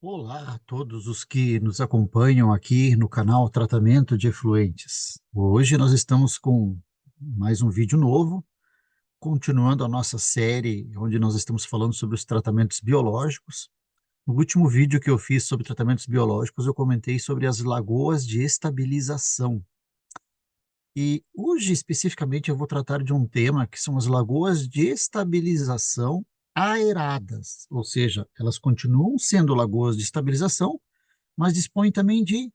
Olá a todos os que nos acompanham aqui no canal Tratamento de Efluentes. Hoje nós estamos com mais um vídeo novo, continuando a nossa série onde nós estamos falando sobre os tratamentos biológicos. No último vídeo que eu fiz sobre tratamentos biológicos, eu comentei sobre as lagoas de estabilização. E hoje, especificamente, eu vou tratar de um tema que são as lagoas de estabilização aeradas, ou seja, elas continuam sendo lagoas de estabilização, mas dispõe também de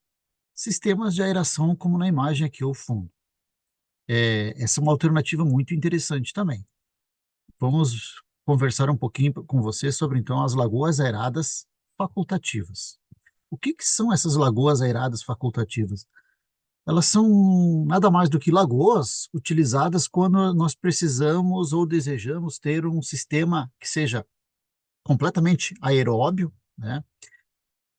sistemas de aeração, como na imagem aqui ao fundo. Essa é uma alternativa muito interessante também. Vamos conversar um pouquinho com você sobre, então, as lagoas aeradas facultativas. O que são essas lagoas aeradas facultativas? Elas são nada mais do que lagoas utilizadas quando nós precisamos ou desejamos ter um sistema que seja completamente aeróbio, né?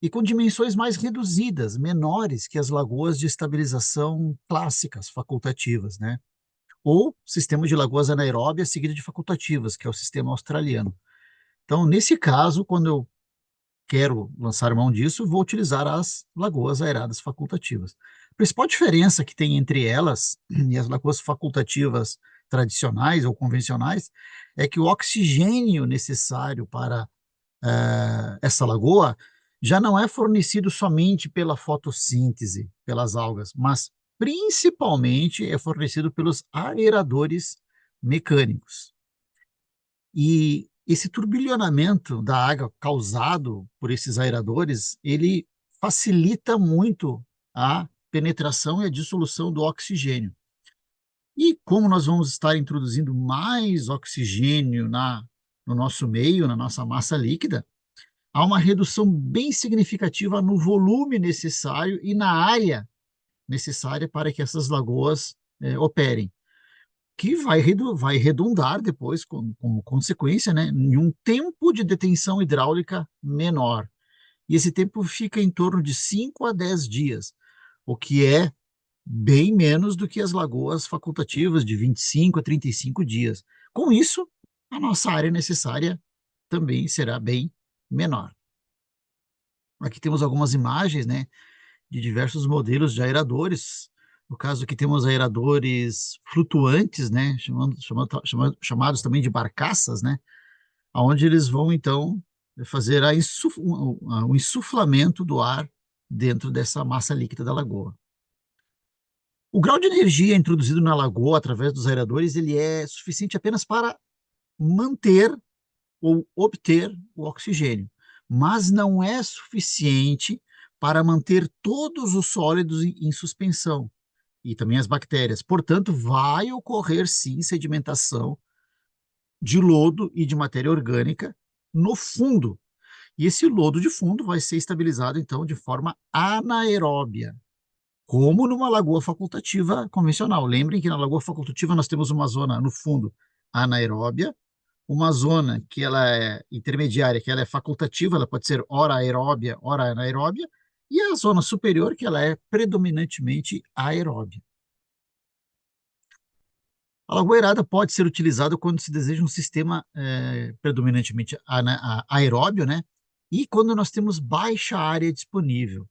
E com dimensões mais reduzidas, menores que as lagoas de estabilização clássicas, facultativas, né? Ou sistema de lagoas anaeróbias seguido de facultativas, que é o sistema australiano. Então, nesse caso, quando eu quero lançar mão disso, vou utilizar as lagoas aeradas facultativas. A principal diferença que tem entre elas e as lagoas facultativas tradicionais ou convencionais é que o oxigênio necessário para essa lagoa já não é fornecido somente pela fotossíntese, pelas algas, mas principalmente é fornecido pelos aeradores mecânicos. E esse turbilhonamento da água causado por esses aeradores, ele facilita muito a penetração e a dissolução do oxigênio. E como nós vamos estar introduzindo mais oxigênio no nosso meio, na nossa massa líquida, há uma redução bem significativa no volume necessário e na área necessária para que essas lagoas operem, que vai redundar depois, como consequência, né, em um tempo de detenção hidráulica menor. E esse tempo fica em torno de 5 a 10 dias, o que é bem menos do que as lagoas facultativas de 25 a 35 dias. Com isso, a nossa área necessária também será bem menor. Aqui temos algumas imagens, né, de diversos modelos de aeradores. No caso aqui temos aeradores flutuantes, né, chamados também de barcaças, né, onde eles vão então fazer o insuflamento do ar dentro dessa massa líquida da lagoa. O grau de energia introduzido na lagoa através dos aeradores ele é suficiente apenas para manter ou obter o oxigênio, mas não é suficiente para manter todos os sólidos em suspensão e também as bactérias. Portanto, vai ocorrer sim sedimentação de lodo e de matéria orgânica no fundo. E esse lodo de fundo vai ser estabilizado então de forma anaeróbia, como numa lagoa facultativa convencional. Lembrem que na lagoa facultativa nós temos uma zona no fundo anaeróbia, uma zona que ela é intermediária, que ela é facultativa, ela pode ser ora aeróbia, ora anaeróbia, e a zona superior, que ela é predominantemente aeróbia. A lagoeirada pode ser utilizada quando se deseja um sistema predominantemente aeróbio, né? E quando nós temos baixa área disponível.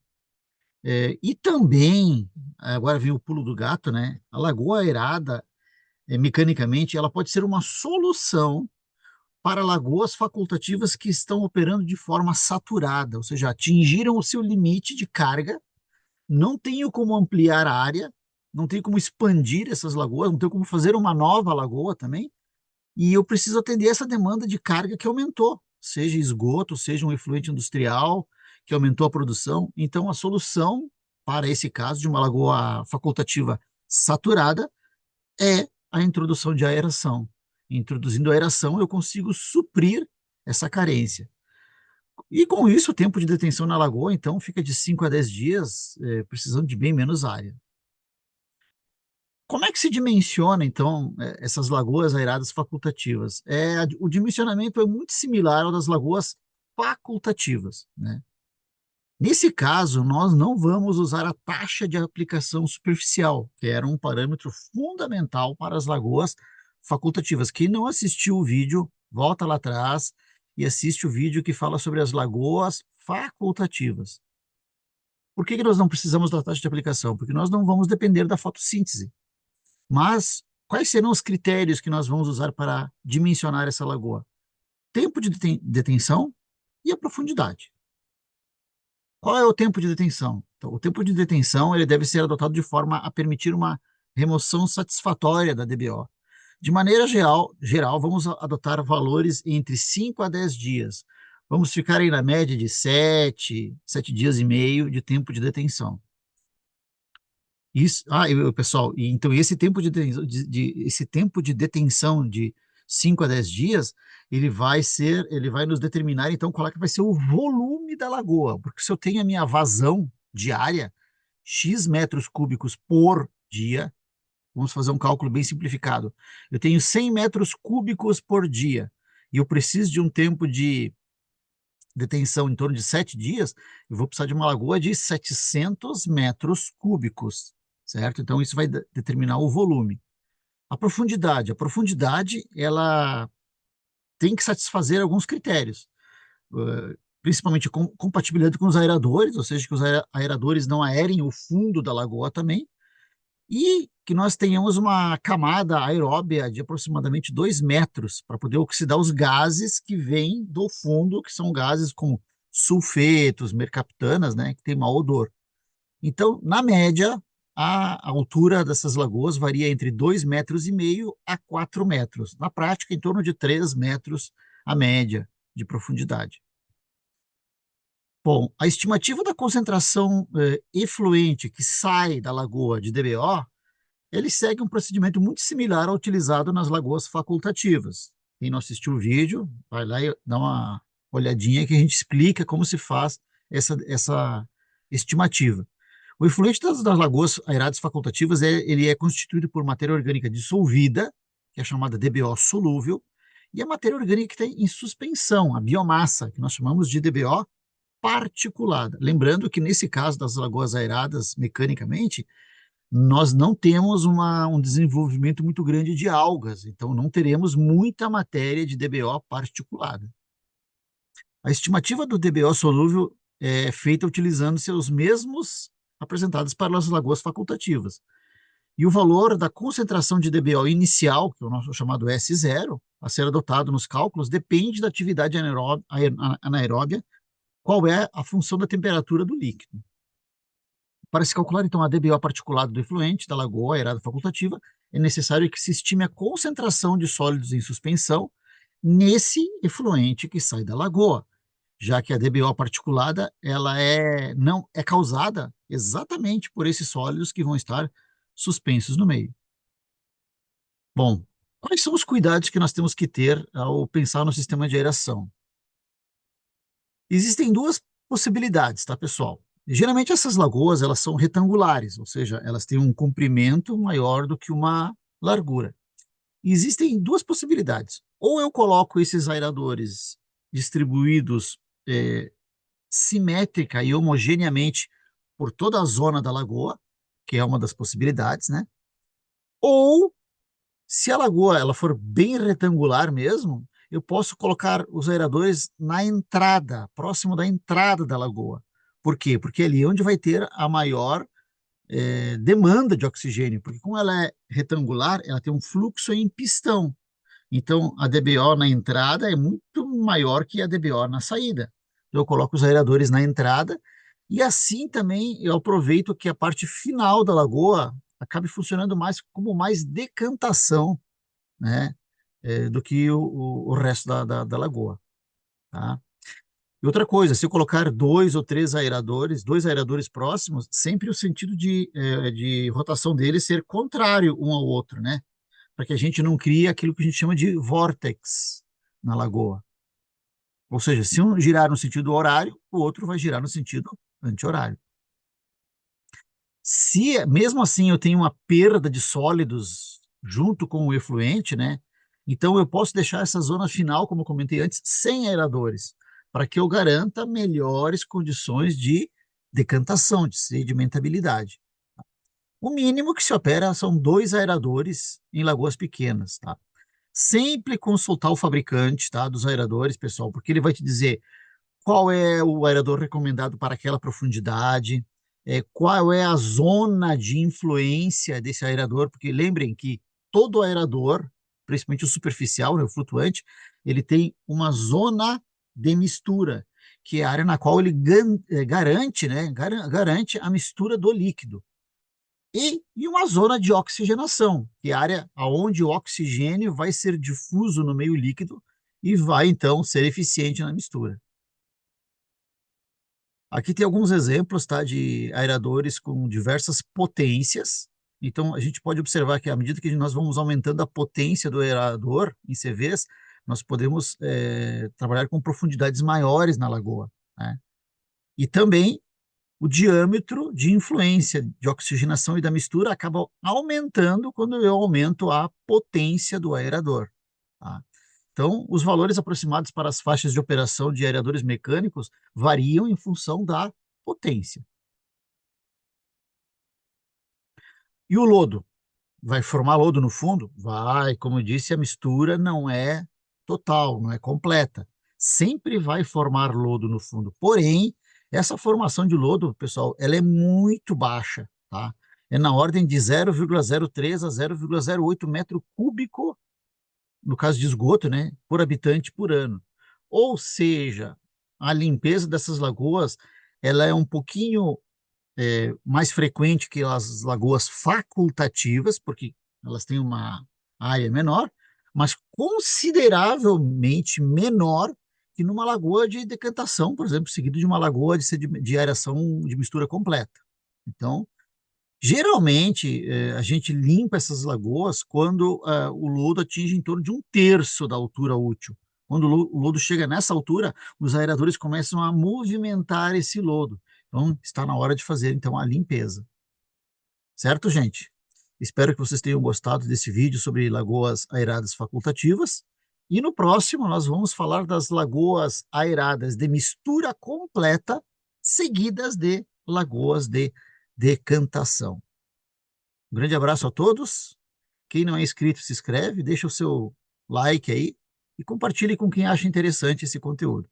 E também, agora vem o pulo do gato, né? A lagoa aerada, mecanicamente, ela pode ser uma solução para lagoas facultativas que estão operando de forma saturada, ou seja, atingiram o seu limite de carga, não tenho como ampliar a área, não tenho como expandir essas lagoas, não tenho como fazer uma nova lagoa também, e eu preciso atender essa demanda de carga que aumentou, seja esgoto, seja um efluente industrial que aumentou a produção. Então, a solução para esse caso de uma lagoa facultativa saturada é a introdução de aeração. Introduzindo aeração, eu consigo suprir essa carência. E com isso, o tempo de detenção na lagoa, então, fica de 5 a 10 dias, precisando de bem menos área. Como é que se dimensiona, então, essas lagoas aeradas facultativas? O dimensionamento é muito similar ao das lagoas facultativas, né? Nesse caso, nós não vamos usar a taxa de aplicação superficial, que era um parâmetro fundamental para as lagoas facultativas. Quem não assistiu o vídeo, volta lá atrás e assiste o vídeo que fala sobre as lagoas facultativas. Por que nós não precisamos da taxa de aplicação? Porque nós não vamos depender da fotossíntese. Mas quais serão os critérios que nós vamos usar para dimensionar essa lagoa? Tempo de detenção e a profundidade. Qual é o tempo de detenção? Então, o tempo de detenção ele deve ser adotado de forma a permitir uma remoção satisfatória da DBO. De maneira geral, vamos adotar valores entre 5 a 10 dias. Vamos ficar aí na média de 7 dias e meio de tempo de detenção. Isso, pessoal, então esse tempo esse tempo de detenção de 5 a 10 dias, ele vai nos determinar, então, qual é que vai ser o volume da lagoa, porque se eu tenho a minha vazão diária, X metros cúbicos por dia, vamos fazer um cálculo bem simplificado, eu tenho 100 metros cúbicos por dia, e eu preciso de um tempo de detenção em torno de 7 dias, eu vou precisar de uma lagoa de 700 metros cúbicos, certo? Então, isso vai determinar o volume. A profundidade, ela tem que satisfazer alguns critérios, principalmente compatibilidade com os aeradores, ou seja, que os aeradores não aerem o fundo da lagoa também, e que nós tenhamos uma camada aeróbia de aproximadamente 2 metros, para poder oxidar os gases que vêm do fundo, que são gases como sulfetos, mercaptanas, né, que tem mau odor. Então, na média, a altura dessas lagoas varia entre 2,5 metros a 4 metros. Na prática, em torno de 3 metros a média de profundidade. Bom, a estimativa da concentração efluente que sai da lagoa de DBO, ele segue um procedimento muito similar ao utilizado nas lagoas facultativas. Quem não assistiu o vídeo, vai lá e dá uma olhadinha que a gente explica como se faz essa estimativa. O efluente das lagoas aeradas facultativas ele é constituído por matéria orgânica dissolvida, que é chamada DBO solúvel, e a matéria orgânica que está em suspensão, a biomassa, que nós chamamos de DBO particulada. Lembrando que nesse caso das lagoas aeradas mecanicamente, nós não temos um desenvolvimento muito grande de algas, então não teremos muita matéria de DBO particulada. A estimativa do DBO solúvel é feita utilizando-se os mesmos apresentados para as lagoas facultativas. E o valor da concentração de DBO inicial, que é o nosso chamado S0, a ser adotado nos cálculos, depende da atividade anaeróbia, qual é a função da temperatura do líquido. Para se calcular, então, a DBO particulada do efluente da lagoa aerada facultativa, é necessário que se estime a concentração de sólidos em suspensão nesse efluente que sai da lagoa, já que a DBO particulada ela não é causada exatamente por esses sólidos que vão estar suspensos no meio. Bom, quais são os cuidados que nós temos que ter ao pensar no sistema de aeração? Existem duas possibilidades, tá, pessoal? Geralmente essas lagoas elas são retangulares, ou seja, elas têm um comprimento maior do que uma largura. E existem duas possibilidades. Ou eu coloco esses aeradores distribuídos simétrica e homogeneamente por toda a zona da lagoa, que é uma das possibilidades, né? Ou, se a lagoa ela for bem retangular mesmo, eu posso colocar os aeradores na entrada, próximo da entrada da lagoa. Por quê? Porque ali é onde vai ter a maior demanda de oxigênio, porque como ela é retangular, ela tem um fluxo em pistão. Então, a DBO na entrada é muito maior que a DBO na saída. Então, eu coloco os aeradores na entrada e assim também eu aproveito que a parte final da lagoa acabe funcionando mais como mais decantação, né, do que o resto da lagoa, tá? E outra coisa, se eu colocar dois aeradores próximos, sempre o sentido de rotação deles ser contrário um ao outro, né? Para que a gente não crie aquilo que a gente chama de vórtex na lagoa. Ou seja, se um girar no sentido horário, o outro vai girar no sentido anti-horário. Se, mesmo assim, eu tenho uma perda de sólidos junto com o efluente, né? Então, eu posso deixar essa zona final, como eu comentei antes, sem aeradores, para que eu garanta melhores condições de decantação, de sedimentabilidade. O mínimo que se opera são 2 aeradores em lagoas pequenas, tá? Sempre consultar o fabricante, tá, dos aeradores, pessoal, porque ele vai te dizer qual é o aerador recomendado para aquela profundidade, qual é a zona de influência desse aerador, porque lembrem que todo aerador, principalmente o superficial, né, o flutuante, ele tem uma zona de mistura, que é a área na qual ele garante, né, garante a mistura do líquido. E uma zona de oxigenação, que é a área onde o oxigênio vai ser difuso no meio líquido e vai, então, ser eficiente na mistura. Aqui tem alguns exemplos, tá, de aeradores com diversas potências. Então, a gente pode observar que à medida que nós vamos aumentando a potência do aerador em CVs, nós podemos trabalhar com profundidades maiores na lagoa, né? E também o diâmetro de influência de oxigenação e da mistura acaba aumentando quando eu aumento a potência do aerador, tá? Então, os valores aproximados para as faixas de operação de aeradores mecânicos variam em função da potência. E o lodo? Vai formar lodo no fundo? Vai, como eu disse, a mistura não é total, não é completa. Sempre vai formar lodo no fundo. Porém, essa formação de lodo, pessoal, ela é muito baixa, tá? É na ordem de 0,03 a 0,08 metro cúbico, no caso de esgoto, né, por habitante por ano. Ou seja, a limpeza dessas lagoas, ela é um pouquinho mais frequente que as lagoas facultativas, porque elas têm uma área menor, mas consideravelmente menor que numa lagoa de decantação, por exemplo, seguido de uma lagoa de aeração de mistura completa. Então, geralmente, a gente limpa essas lagoas quando o lodo atinge em torno de um terço da altura útil. Quando o lodo chega nessa altura, os aeradores começam a movimentar esse lodo. Então, está na hora de fazer, então, a limpeza. Certo, gente? Espero que vocês tenham gostado desse vídeo sobre lagoas aeradas facultativas. E no próximo, nós vamos falar das lagoas aeradas de mistura completa, seguidas de lagoas de decantação. Um grande abraço a todos. Quem não é inscrito, se inscreve, deixa o seu like aí e compartilhe com quem acha interessante esse conteúdo.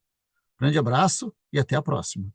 Grande abraço e até a próxima.